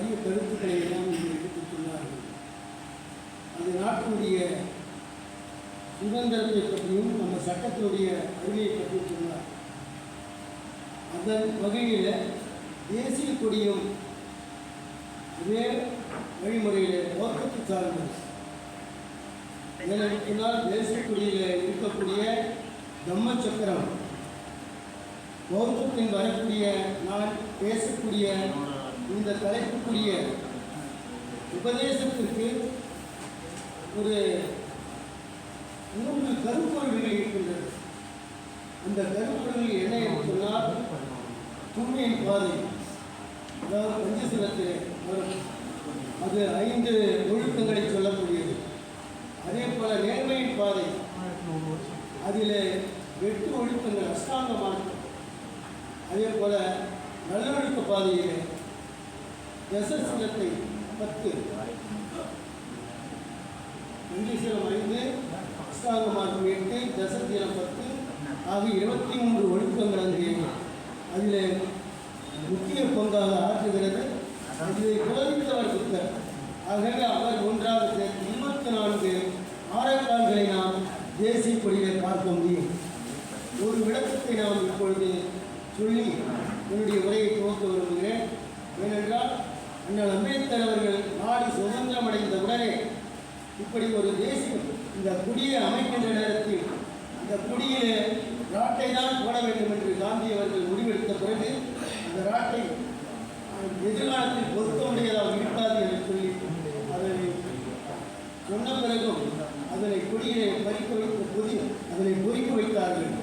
அரிய கருத்துக்களை எல்லாம் இங்கே எடுத்துச் சொன்னார்கள். அந்த நாட்டினுடைய சுதந்திரத்தை பற்றியும் நம்ம சட்டத்தினுடைய அருமையை பற்றியும் சொன்னார். அதன் வகையில் தேசிய கொடியும் இதே வழிமுறையில் நோக்கத்தை சார்ந்தது. ஏனென்றால் தேசிய கொடியில் இருக்கக்கூடிய தம்ம சக்கரம் பௌத்தத்தின் வரக்கூடிய நான் பேசக்கூடிய இந்த தலைப்புக்குரிய உபதேசத்திற்கு ஒரு 3 கருப்பொருள்கள் இருக்கின்றது. அந்த கருப்பொருள்கள் என்ன என்று சொன்னால் தூய்மையின் பாதை, அதாவது பஞ்சசீலத்தில் வரும், அது 5 ஒழுக்கங்களை சொல்லக்கூடியது. அதே போல நேர்மையின் பாதை, அதில் 8 ஒழுக்கங்கள் அஷ்டாங்க மார்க்கம். அதே போல நல்லொழுக்க பாதையில் தசசீலத்தை 10, பஞ்சசீலம் 5, அஷ்டாங்க மார்க்கம் 8, தசசீலம் 10 ஆகிய 23 ஒழுக்கங்கள் அங்கே அதில் முக்கிய பங்காக ஆற்றுகிறது. இதை போதித்தவர் புத்தர். ஆகவே அவர் ஒன்றாக சேர்த்து 24 ஆரக்கால்களை நாம் தேசிய கொடியை பார்க்க முடியும். ஒரு விளக்கத்தை நாம் இப்பொழுது சொல்லி என்னுடைய உரையை துவக்க விரும்புகிறேன். ஏனென்றால் அண்ணல் அம்பேத்கர் அவர்கள் நாடு சுதந்திரம் அடைந்த உடனே இப்படி ஒரு தேசிய இந்த கொடியை அமைக்கின்ற நேரத்தில் இந்த கொடியிலே ராட்டை தான் போட வேண்டும் என்று காந்தி அவர்கள் முடிவெடுத்த பிறகு அந்த ராட்டை எதிர்காலத்தில் பொருத்த முடியாதாக இருக்காது என்று சொல்லி அதனை சொன்ன பிறகும் அதனை கொடியை பறிக்க வைத்த பொதி அதனை பொறிக்க வைத்தார்கள்.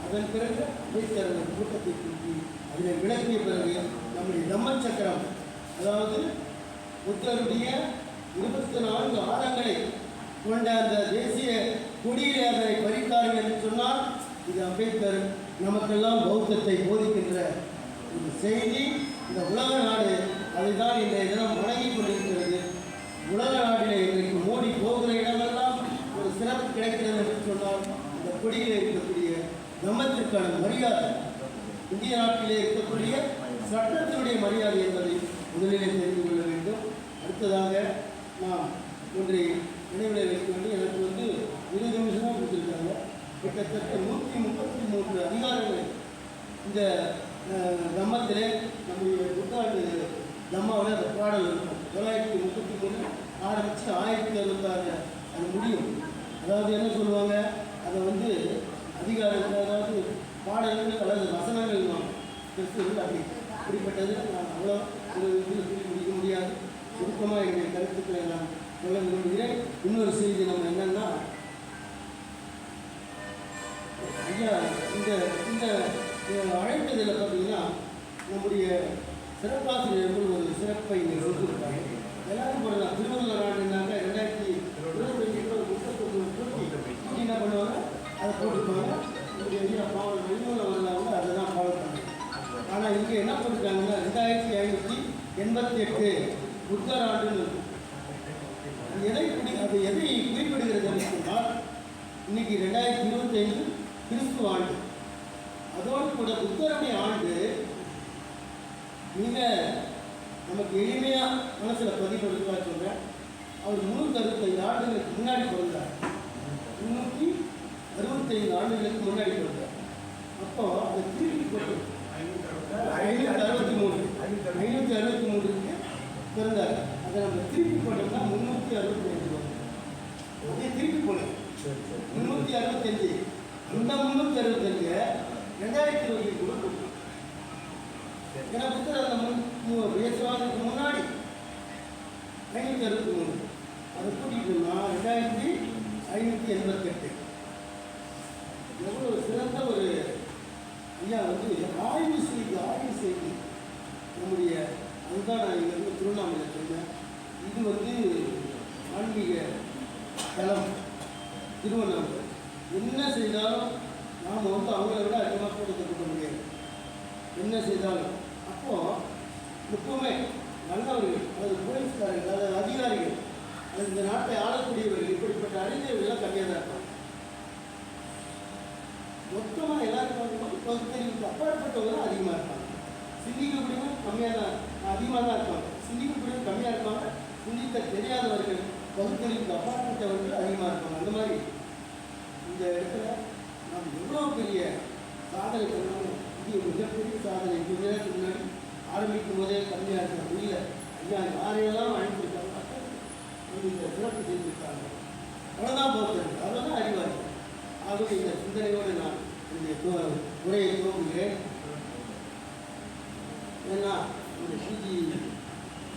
அதன் பிறகு அம்பேத்கர் அந்த கூட்டத்தை கூட்டி அதனை விளக்கிய பிறகு நம்முடைய தம்ம சக்கரம், அதாவது புத்தருடைய 24 ஆரங்களை கொண்ட அந்த தேசிய கொடியிலே அதனை பறித்தார்கள் என்று சொன்னால் இது அம்பேத்கர் நமக்கெல்லாம் பௌத்தத்தை போதிக்கின்ற ஒரு செய்தி. இந்த உலக நாடு அதை தான் இன்றைய தினம் வணங்கி கொண்டிருக்கிறது. உலக நாட்டிலே இன்றைக்கு மோடி போகிற இடமெல்லாம் ஒரு சிறப்பு கிடைக்கிறது என்று சொன்னால் இந்த கொடியிலே இருக்கக்கூடிய தம்மத்திற்கான மரியாதை, இந்திய நாட்டிலே இருக்கக்கூடிய சட்டத்தினுடைய மரியாதை என்பதை முதலிலே தெரிந்து கொள்ள வேண்டும். அடுத்ததாக நாம் ஒன்றை நினைவில் வைக்க வேண்டும். எனக்கு 20 நிமிஷம் தான் கொடுத்துருக்காங்க. கிட்டத்தட்ட 133 அதிகாரங்கள் இந்த தம்மத்திலே நம்முடைய புத்தாண்டு தம்மாவில் அந்த பாடல் இருக்கும். 933 ஆரம்பித்து 1066 அது முடியும். அதாவது என்ன சொல்லுவாங்க, அதை அதிகாரங்கள், அதாவது பாடல்கள் அல்லது வசனங்கள் அப்படி அப்படிப்பட்டது நான் அவ்வளோ ஒரு இதில் சொல்லி முடிக்க முடியாது. சுருக்கமாக என்னுடைய கருத்துக்களை நான் சொல்ல விரும்புகிறேன். இன்னொரு செய்தி நம்ம என்னன்னா, ஐயா இந்த இந்த அழைப்பதில் பார்த்தீங்கன்னா நம்முடைய சிறப்பாசிரியர்கள் ஒரு சிறப்பை சொல்லியிருக்காங்க. எல்லாரும் போடலாம். திருவள்ளுவர் ஆண்டுனாக்க 2025 ஒரு 31 என்ன பண்ணுவாங்க, அதை போட்டுருப்பாங்க. நம்முடைய ஐயா பாவல் வெளியூரில் வந்தாங்க, அதை தான் ஃபாலோ பண்ணுவாங்க. ஆனால் இங்கே என்ன பண்ணிருக்காங்கன்னா 2588 புத்தர் ஆண்டுன்னு இருக்கும். அது எதை குறிப்பிடுகிறது சொன்னால், இன்னைக்கு 2025 கிறிஸ்துவ ஆண்டு. அதோடு கூட புத்தருடைய ஆண்டு மிக நமக்கு எளிமையாக மனசில் பதிவு சொல்கிறேன். அவர் 365 ஆண்டுகளுக்கு முன்னாடி பிறந்தார். 365 ஆண்டுகளுக்கு முன்னாடி பிறந்தார். அப்போ அதை திருப்பி போட்டு 563 பிறந்தார். அதை நம்ம திருப்பி போட்டோம்னா 365 வரும். அதே திருப்பி போனோம் 365. இந்த 365 2020 கொடுக்கும். ஏன்னா புத்தர் அந்த பேசுவாதத்துக்கு முன்னாடி 563 அதை கூட்டிகிட்டோம்னா 2588. எவ்வளோ சிறந்த ஒரு ஐயா ஆய்வு செய்தி நம்முடைய, அதுதான் நான் இங்கே திருவண்ணாமலை சொன்னேன். இது ஆன்மீக தலம் திருவண்ணாமலை. என்ன செய்தாலும் நாம் அவங்கள விட அதிகமாக கொடுக்க முடியாது. என்ன செய்தாலும் அப்போது எப்பவுமே நல்லவர்கள், அதாவது போலீஸ்காரர்கள், அதாவது அதிகாரிகள், அது இந்த நாட்டை ஆளக்கூடியவர்கள், இப்படிப்பட்ட அறிஞர்கள்லாம் கம்மியாக தான் இருப்பாங்க. மொத்தமாக எல்லாருக்கும் பகுத்தறிவுக்கு அப்பாற்பட்டவங்க அதிகமாக இருப்பாங்க. சிந்திக்கக்கூடியவங்க கம்மியாக தான் அதிகமாக தான் இருப்பாங்க. சிந்திக்கக்கூடிய சிந்திக்க தெரியாதவர்கள், பகுத்தறிவுக்கு அப்பாற்பட்டவர்கள் அதிகமாக இருப்பாங்க. அந்த மாதிரி இந்த இடத்துல நாம் எவ்வளோ பெரிய சாதனை பண்ணாலும் இது மிகப்பெரிய சாதனை. கொஞ்ச நேரத்துக்கு முன்னாடி ஆரம்பிக்கும் போதே கம்மியாக இருக்காங்க. இல்லை ஐயா யாரையெல்லாம் அனுப்பியிருக்காங்க, இந்த சிறப்பு செஞ்சுருக்காங்க. அவ்வளோதான் பௌத்தர்கள், அவ்வளோதான் அறிவாளி. ஆகவே இந்த சிந்தனையோடு நான் இந்த உரையை துவங்குகிறேன். ஏன்னா இந்த சிஜி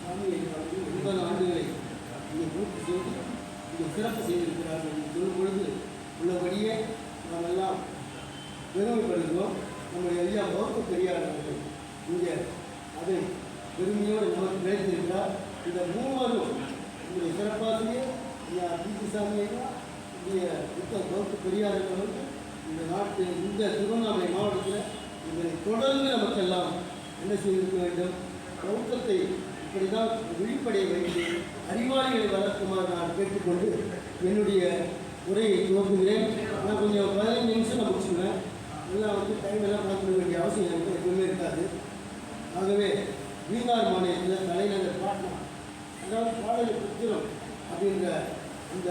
சாமியை 80 ஆண்டுகளை இங்கே பூர்த்தி செய்து இங்கே சிறப்பு செய்திருக்கிறார்கள் என்று சொல்லும் பொழுது உள்ளபடியே நாம் எல்லாம் பெருமைப்படுகிறோம். நம்முடைய ஐயா பௌத்த பெரியார் அவர்கள் இங்கே அதை பெருமையோடு நமக்கு கிடைத்திருக்கிறார். இந்த மூவரும் உங்களுடைய சிறப்பாசிரியர் ஐயா பிஜி சாமி ஐயா, இங்கே புத்த பௌத்த பெரியார் அவர்கள் இந்த நாட்டு இந்த திருவண்ணாமலை மாவட்டத்தில் இதனை தொடர்ந்து நமக்கெல்லாம் என்ன செய்திருக்க வேண்டும், பௌத்தத்தை இப்படி தான் விழிப்படைய வைத்து அறிவாளிகளை வளர்க்குமாறு நான் கேட்டுக்கொண்டு என்னுடைய உரையை துவங்குகிறேன். நான் கொஞ்சம் 15 நிமிஷம் நான் முடிச்சுடுவேன். எல்லாம் டைம் எல்லாம் பார்க்க வேண்டிய அவசியம் எனக்கு எதுவுமே இருக்காது. ஆகவே பீகார் மாநிலத்தில் தலைநகர் பாட்னா, அதாவது பாடலிபுத்திரம் அப்படின்ற அந்த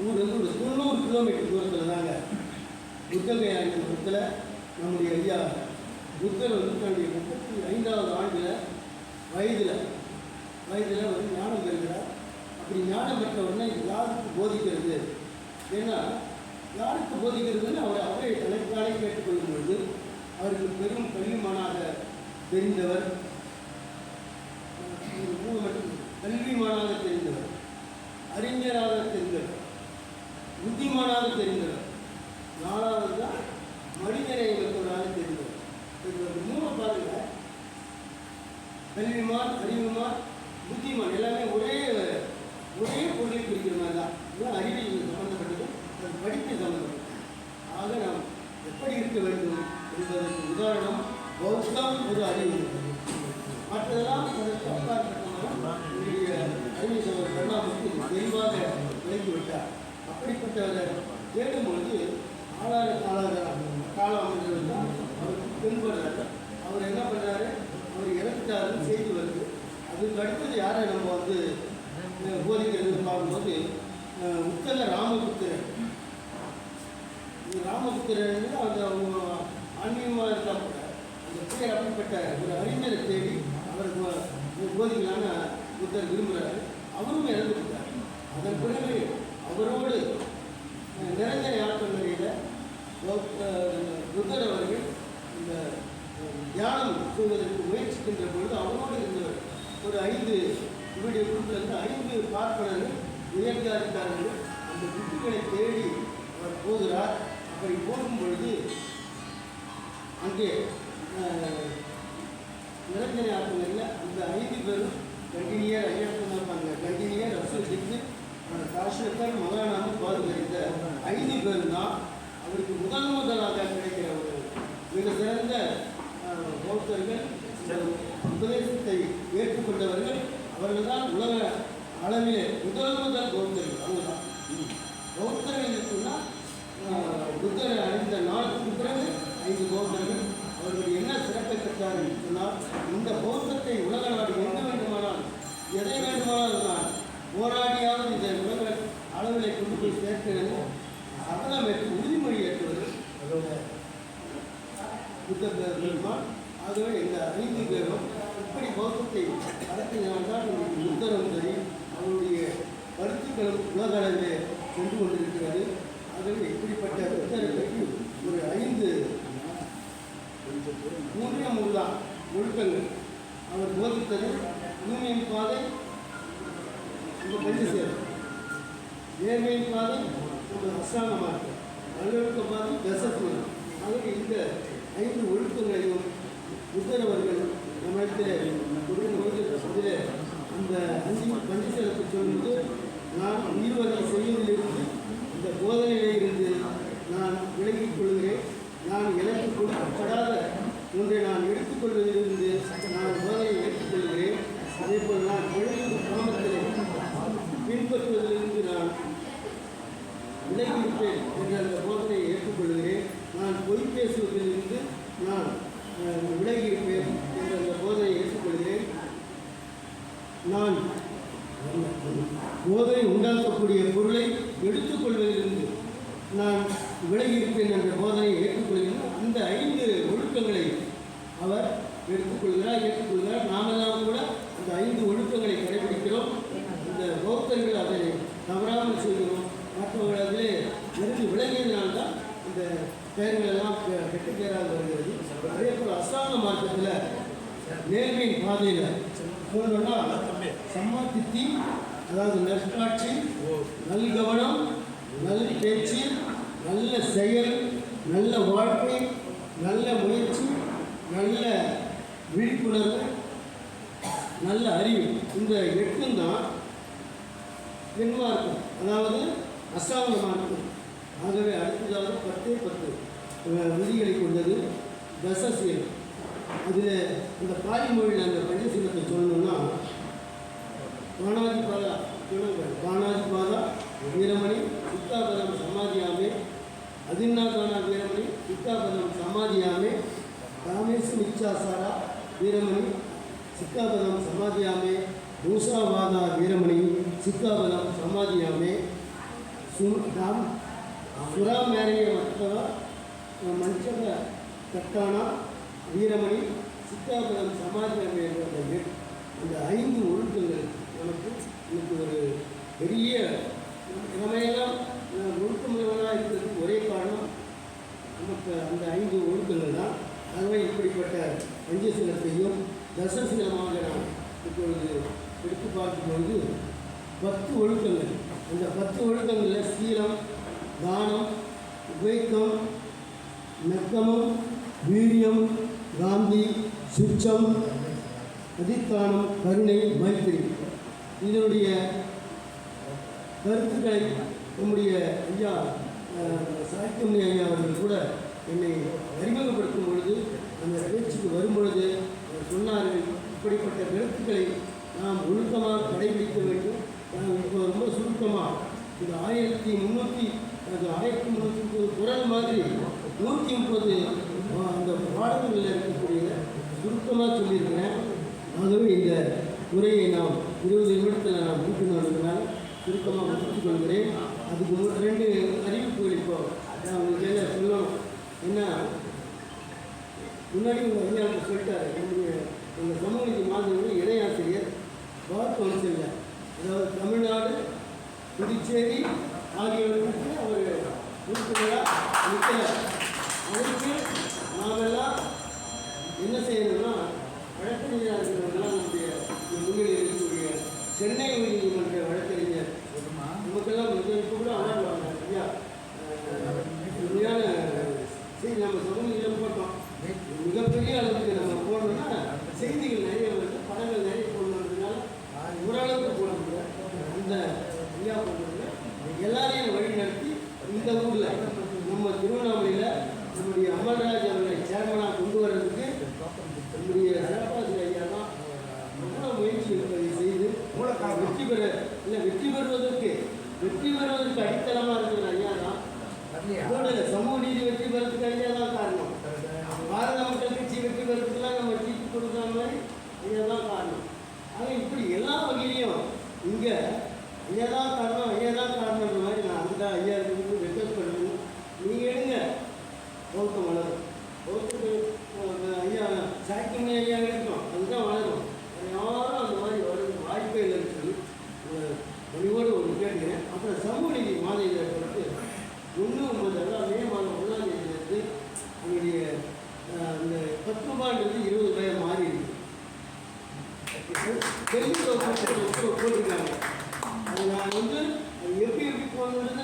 ஊர்லேருந்து ஒரு 90 கிலோமீட்டர் தூரத்தில் தாங்க புத்தகையாளத்தில் நம்முடைய ஐயா புத்தர் வந்து தன்னுடைய 35வது ஆண்டில் வயதில் வந்து ஞானம் பெறுகிறார். அப்படி ஞானம் பெற்ற உடனே யாருக்கு போதிக்கிறது, ஏன்னா யாருக்கு போதிக்கிறதுன்னு அவரை தலைக்காலை கேட்டுக்கொள்ளும் பொழுது அவருக்கு பெரும் கல்விமானாக தெரிந்தவர், கல்விமானாக தெரிந்தவர், அறிஞராக தெரிந்தவர், புத்திமானாக தெரிந்தவர், 4வது தான் மனிதநேய மருத்துவராக தெரிந்தவர். மூணு பாருங்க, கல்விமான், அறிவுமான், புத்திமான் எல்லாமே ஒரே பொருளை குறிக்கிற மாதிரி தான். இதுதான் அறிவியல் சம்பந்தப்பட்டது, அது படிப்பு சம்பந்தப்பட்டது. ஆக நாம் எப்படி இருக்க வேண்டும் என்பதற்கு உதாரணம் பௌத்தம் ஒரு அறிவு. மற்றதெல்லாம் அதற்கு அப்பாற்பட்டவர்கள் என்னுடைய அறிவியல் சம்பந்த கருணாமூர்த்தி தெளிவாக விளக்கிவிட்டார். அப்படிப்பட்டவரை தேடும்பொழுது காலம் தான் அவருக்கு தென்படுறாரு. அவர் என்ன பண்ணுறாரு, அவர் இறந்துட்டாருன்னு செய்தி வருது. அதுக்கு அடுத்தது யாரை நம்ம வந்து போதிக்கிறது பார்க்கும்போது உத்தர ராமபுத்திரன். ராமபுத்திரன் அந்த அவங்க ஆன்மீகமாக இருந்தால் கூட அந்த பேர் அப்படிப்பட்ட ஒரு அறிஞரை தேடி அவருக்கு போதிக்கலான்னு புத்தர் விரும்புகிறாரு. அவரும் இறந்துவிட்டார். அதன் பிறகு அவரோடு நிரஞ்சன யாத்திரை நிலையில் புத்தர் அவர்கள் இந்த தியானம் செய்வதற்கு முயற்சிக்கின்ற பொழுது அவரோடு இருந்தவர் ஒரு 5 இவருடைய குழுக்களிலிருந்து 5 பார்ப்பனர்கள் உயர்ந்தார்கள். அந்த புத்திகளை தேடி அவர் போகிறார். அப்படி போகும் பொழுது அங்கே நிரஞ்சன யாத்திரையில் அந்த 5 பேரும் கண்டினியர் ஐயப்பன் இருப்பாங்க. கண்டினியர் ரசூலுக்கு காஷ்மீர் மகாநாம பாதுகாத்த 5 பேர் தான் அவருக்கு முதலாக கிடைக்கிற ஒரு மிக சிறந்த பௌத்தர்கள். உபதேசத்தை ஏற்றுக்கொண்டவர்கள் அவர்கள் தான் உலக அளவிலே முதல் பௌத்தர்கள். அவங்க தான் பௌத்தர்கள் சொன்னால் புத்தரை அடைந்த நாளுக்கு பிறகு 5 பௌத்தர்கள். அவர்கள் என்ன சிறப்பை பெற்றார் என்று சொன்னால், இந்த பௌத்தத்தை உலக நாடு எங்க வேண்டுமானால் எதை வேண்டுமானால் நான் போராடியாவது இந்த உலக அளவில் கொண்டு போய் சேர்க்கிறது சபதம் ஏற்று உறுதிமொழி ஏற்றுவது அதோட புத்த பெருமான். ஆகவே இந்த 5 பேரும் இப்படி பௌத்தத்தை நடத்தினால்தான் புத்தரும் சரி அவருடைய கருத்துக்களும் உலக அளவிலே சென்று கொண்டிருக்கிறது. ஆகவே இப்படிப்பட்ட புத்தரை பற்றி ஒரு 3 தான் ஒழுக்கங்கள் அவர் போதித்தது. யூனியன் பாதை இந்த பஞ்சு சேரும், நேர்மையின் பாதை இந்த அசாங்க மார்க்கம், நல்லொழுக்க பாதை தசத்துவம். ஆகவே இந்த 5 ஒழுக்கங்களையும் புத்தரவர்கள் நம்மிடத்தில் கொடுக்கும்போது அதில் அந்த 5 பஞ்சசேரத்தை சொல்லும்போது, நான் உயிர்வகை செய்வதிலிருந்து இந்த போதனையிலிருந்து நான் விலகிக் கொள்கிறேன். நான் எனக்கு கொடுக்கப்படாத ஒன்றை நான் எடுத்துக்கொள்வதிலிருந்து நான் போதனையை ஏற்றுக்கொள்கிறேன். அதேபோல் நான் எழுது கிராமத்தில் பின்பற்றுவதிலிருந்து நான் விலகியிருப்பேன் என்ற அந்த போதனையை ஏற்றுக்கொள்கிறேன். நான் பொய் பேசுவதிலிருந்து நான் விலகியிருப்பேன் என்ற அந்த போதனையை ஏற்றுக்கொள்கிறேன். நான் போதை உண்டாக்கக்கூடிய பொருளை எடுத்துக்கொள்வதிலிருந்து நான் விலகி இருப்பேன் என்ற போதனையை ஏற்றுக்கொள்கிறேன். அந்த 5 ஒழுக்கங்களை அவர் ஏற்றுக்கொள்கிறார். நாமெல்லாம் கூட அந்த 5 ஒழுக்கங்களை கடைபிடிக்கிறோம். இந்த பௌத்தர்கள் அதை தவறாமல் செய்கிறோம். மற்றவர்கள் அதிலே நெருங்கி விலகியதினால்தான் இந்த பெயர்களெல்லாம் கெட்டு பேராக வருகிறது. அதே போல் அஷ்டாங்க மார்க்கத்தில் நேர்மையின் பாதையில் சொல்லணும்னா சம்மாதித்தி, அதாவது நற்காட்சி, நல்கவனம், நல்ல பேச்சு, நல்ல செயல், நல்ல வாழ்க்கை, நல்ல முயற்சி, நல்ல விழிப்புணர்வு, நல்ல அறிவு, இந்த 8 தான் மார்க்கம், அதாவது அஷ்டாங்க மார்க்கம். ஆகவே அடுத்ததாக 10 விதிகளை கொண்டது தசசீலம். அதில் இந்த பாலி மொழியில் அந்த பஞ்சசீலத்தை சொல்லணும்னா பாணாதிபாதா வீரமணி சித்தாபதம் சமாதியாமே, அதின்னாதானா வீரமணி சித்தாபதம் சமாதியாமே, காமேசு நிச்சாசாரா வீரமணி சித்தாபதம் சமாதியாமே, மூசாவாதா வீரமணி சித்தாபதம் சமாதியாமே, சுராமேரிய மத்தவ மஞ்சக கட்டானா வீரமணி சித்தாபதம் சமாதியாமே என்ற அந்த 5 ஒழுக்கங்கள் நமக்கு இன்னைக்கு ஒரு பெரிய நம்மையெல்லாம் ஒழுக்கமுள்ளவனாக இருக்கிறதுக்கு ஒரே காரணம் நமக்கு அந்த 5 ஒழுக்கங்கள் தான். ஆகவே இப்படிப்பட்ட பஞ்சசீலத்தையும் தசசீலமாக நாம் இப்பொழுது எடுத்து பார்க்கும்பொழுது 10 ஒழுக்கங்கள். அந்த 10 ஒழுக்கங்களில் சீலம், தானம், உபேக்கம், நக்கமம், வீரியம், காந்தி, சுச்சம், அதித்தானம், கருணை, மைத்திரி, இதனுடைய கருத்துக்களை நம்முடைய ஐயா சாய்க்கமணி ஐயா அவர்கள் கூட என்னை அறிமுகப்படுத்தும் பொழுது, அந்த பேச்சுக்கு வரும்பொழுது சொன்னார்கள், இப்படிப்பட்ட கருத்துக்களை நாம் ஒழுக்கமாக கடைபிடிக்க வேண்டும். இப்போ ரொம்ப சுருக்கமாக இது 1330 குறள் மாதிரி 130 அந்த பாடல்களில் இருக்கக்கூடிய சுருக்கமாக சொல்லியிருக்கிறேன். ஆகவே இந்த உரையை நாம் 20 நிமிடத்தில் நான் முடிக்கணுன்றதுனால சுருக்கமாக முடித்துக் கொள்கிறேன். அதுக்கு 2 அறிவிப்புகள் இப்போ நான் உங்களுக்கு என்ன சொல்லணும். என்ன முன்னாடி உங்கள் ஐயா சொல்லிட்டாரு, எங்கள் சமூக நீதி மாதிரியோட இணையாசிரியர் பார் கவுன்சிலில், அதாவது தமிழ்நாடு, புதுச்சேரி ஆகியவர்களுக்கு அவர் உறுப்பினராக நிற்கிறார். அதுக்கு நாமெல்லாம் என்ன செய்யணும்னா, வழக்கறிஞராக இருக்கிறவங்களாம் நம்முடைய முன்னிலையில் இருக்கக்கூடிய சென்னை உயர்நீதிமன்ற வழக்கறிஞர் நமக்கெல்லாம் இப்போ கூட அவார்டு வாங்க ஐயா, உண்மையான செய்தி நம்ம சமூகத்தில் போட்டோம். மிகப்பெரிய அளவுக்கு நம்ம போடணும்னா செய்திகள் நிறைய வருது, படங்கள் நிறைய போடணுன்றதுனால ஓரளவுக்கு போட முடியல. அந்த ஐயா போடுறதுல எல்லாரையும் வழி நடத்தி இந்த ஊரில் நம்ம திருவண்ணாமலையில் நம்முடைய அமல்ராஜ் அவர்களை சேர்மனாக கொண்டு வர்றதுக்கு நம்முடைய சிறப்பாசிரியர் ஐயா தான் ரொம்ப முயற்சி செய்து வெற்றி பெறுவதற்கு அடித்தளமாக இருக்கிற ஐயா தான். அதோட சமூக நீதி வெற்றி பெறதுக்கு ஐயா தான் காரணம். பாரத மக்கள் கட்சி வெற்றி பெறதுக்குலாம் நம்ம சீட்டு கொடுக்குற மாதிரி ஐயா தான் காரணம். ஆக இப்படி எல்லா வகையிலையும் இங்கே ஐயா தான் காரணன்ற மாதிரி நான் அந்த ஐயா இருக்கு ரெக்வஸ்ட் பண்ணணும். நீங்கள் எடுங்க, பௌத்தம் வளரும். பௌத்தத்துக்கு ஐயா சாய்க்கமணி ஐயா எடுக்கணும், அதுதான் வளரும். யாரும் அந்த மாதிரி வளர்ந்து வாய்ப்பே இல்லைன்னு சொல்லி பணிவோடு ஒன்று கேட்கிறேன். அப்புறம் சமூக நீதி மாத இதழ் பொறுத்து 1/9 அதாவது மே மாதம் 1ஆம் தேதியிலிருந்து அவங்களுடைய அந்த 10 ரூபாய்ன்றது 20 ரூபாய் மாறி இருக்கு. போட்டிருக்காங்க. அது நான் எப்படி போகணுன்றது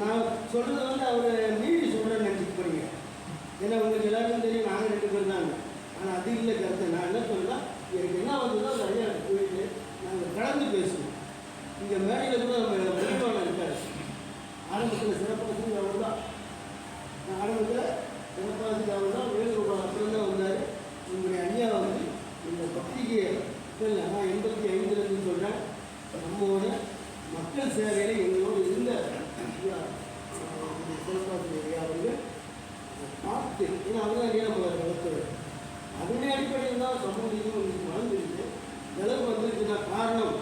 நான் சொல்கிறத அவரை மீறி சொல்கிறேன்னு நினச்சிட்டு போறீங்க. ஏன்னா உங்களுக்கு எல்லாருக்கும் தெரியும், நாங்கள் 2 பேர் தாங்க. ஆனால் அது இல்லை கருத்து. நான் என்ன சொல்கிறேன்னா, எனக்கு என்ன வந்ததோ அது ஐயா போயிட்டு நாங்கள் கலந்து பேசுவோம். இங்கே மேடையில் கூட நம்ம முடிவான இருக்காரு. ஆரம்பத்தில் சிறப்பாசிரியர் அவர் தான். வேணுகோபால் அப்புறம் தான் வந்தார். உங்களுடைய ஐயா இந்த பத்திரிகையை நான் 85 சொல்கிறேன். நம்மோட மக்கள் சேவையில் எங்களோடு இருந்த சிறப்பாசிரியர் ஐயா அவர்கள் பார்த்து, ஏன்னா அவர் தான் நம்ம வளர்த்துவர். அதனுடைய அடிப்படையில் தான் சமூகத்தையும் வளர்ந்துருக்கு. நிலவு வந்திருக்குன்னா காரணம்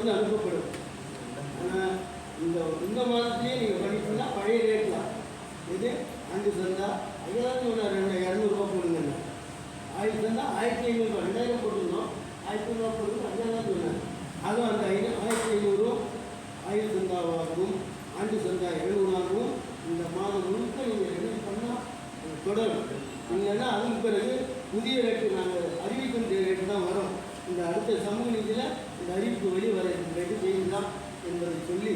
வந்து அனுப்பப்படும். ஆனால் இந்த மாதத்துலேயே நீங்கள் பண்ணிட்டீங்கன்னா பழைய ரேட்லாம் இது 5 சந்தா 5000 சொன்னார், 200 போடுங்க. 1000 சந்தா 1500 2000 போட்டுருந்தோம், 1500 போட்டு 5000 சொன்னார். அதுவும் அந்த 1500 1000 சந்தாவாகவும் 5 சந்தா 700ஆகவும் இந்த மாதம் முழுக்க நீங்கள் ரெடி பண்ணால் தொடரும். இல்லைன்னா அதுக்கு பிறகு புதிய ரேட்டு நாங்கள் அறிவிக்கின்ற ரேட்டு தான் வரும். இந்த அடுத்த சமூக நிதியில் இந்த அறிவிப்பு வெளிவர ரெடி செய்யலாம் என்பதை சொல்லி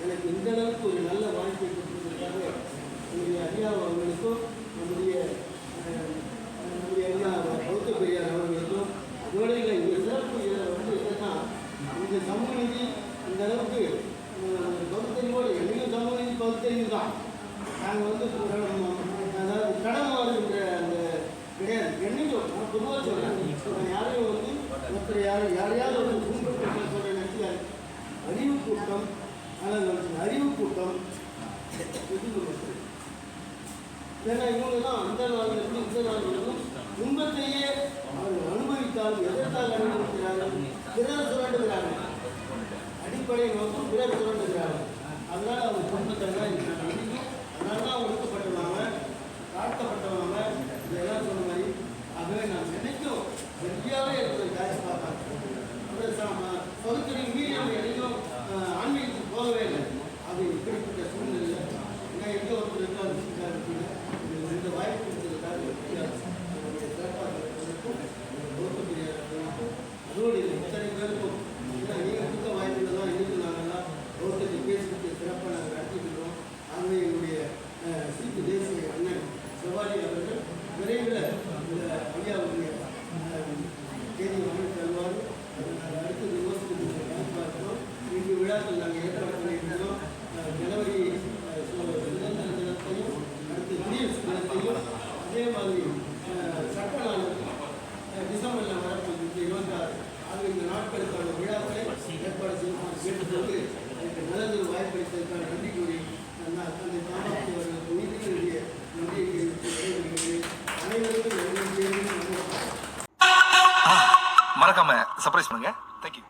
எனக்கு இந்த அளவுக்கு ஒரு நல்ல வாய்ப்பை கொடுத்ததற்காக என்னுடைய ஐயா அவர்களுக்கும் நம்முடைய எல்லா பௌத்த பெரியார் அவர்களுக்கும் அதோட இல்லை இந்த சிறப்பு வந்து என்னன்னா இந்த சமூக நிதி இந்த அளவுக்கு பகுத்தறிவோடு என்னையும் சமூக நிதி பகுத்தறிவு தான். நாங்கள் வந்து அதாவது கடன் மாறுகின்ற அந்த கிடையாது. என்னைக்கும் நான் பொதுவாக சொல்கிறேன், யாரையும் வந்து ஒருத்தர் யாரையாவது ஒரு கும்பிட்டு சொல்கிற நினைச்சாரு அறிவு கூட்டம். ஆனால் அறிவு கூட்டம் ஏன்னா இவங்க தான் அந்த நாளிலிருந்து இந்த நாளிலிருந்தும் துன்பத்தையே அவர்கள் அனுபவித்தால் எதற்காக அனுபவிக்கிறார்கள்? பிறர் சுரண்டுகிறார்கள். அடிப்படை நோக்கம் பிறர் சுரண்டுகிறார்கள். அதனால் அவங்க துன்பத்தை தான் இருக்கிறாங்க. அதனால தான் ஒடுக்கப்பட்டவங்க, தாழ்த்தப்பட்டவங்க இதெல்லாம் சொன்ன மாதிரி. ஆகவே நான் நினைக்கும் சரியாகவே இருக்கிற காட்சி பார்ப்பாங்க. பகுத்தறிவு மீறி அவங்க எதையும் ஆன்மீகத்துக்கு போகவே இல்லை. அது இப்படிப்பட்ட சூழ்நிலை ஏன்னா எங்கே ஒருத்தர் இருக்காது. இந்த வாய்ப்பு கொடுத்ததுக்காக சிறப்பாக அதோடு இத்தனை பேருக்கும் நீங்கள் கொடுத்த வாய்ப்புகள் தான் இன்றைக்கு நாங்கள்லாம் கௌரவத்தை பேசிட்டு சிறப்பாக நாங்கள் நடத்திக்கிறோம். ஆகவே என்னுடைய சீட்டு தேசிய அண்ணன் செவாலி அவர்கள் விரைவில் இந்த ஐயாவுடைய தேதி வாங்கி தருவார். அதை நாங்கள் அடுத்து யோசித்து பார்க்கிறோம். இங்கு விழாக்கள் நாங்கள் ஏற்பாடு பண்ணியிருந்தோம். ஜனவரி சுதந்திர தினத்தையும் அடுத்து குடியரசு தினத்தையும் அதே மாதிரி சட்ட நாள் டிசம்பரில் வரப்போகுது 26. ஆக இந்த நாட்களுக்கான விழாக்களை ஏற்பாடு செய்யணும் கேட்டுக்கொண்டு எனக்கு நல்லதொரு வாய்ப்பளித்ததற்கான நன்றி கூறி அந்த தாமாட்சி அவர்களுக்கு உயிரினுடைய நன்றியை தெரிவித்து அனைவருக்கும் நன்றி. மறக்காம சர்ப்ரைஸ் பண்ணுங்க. தேங்க்யூ.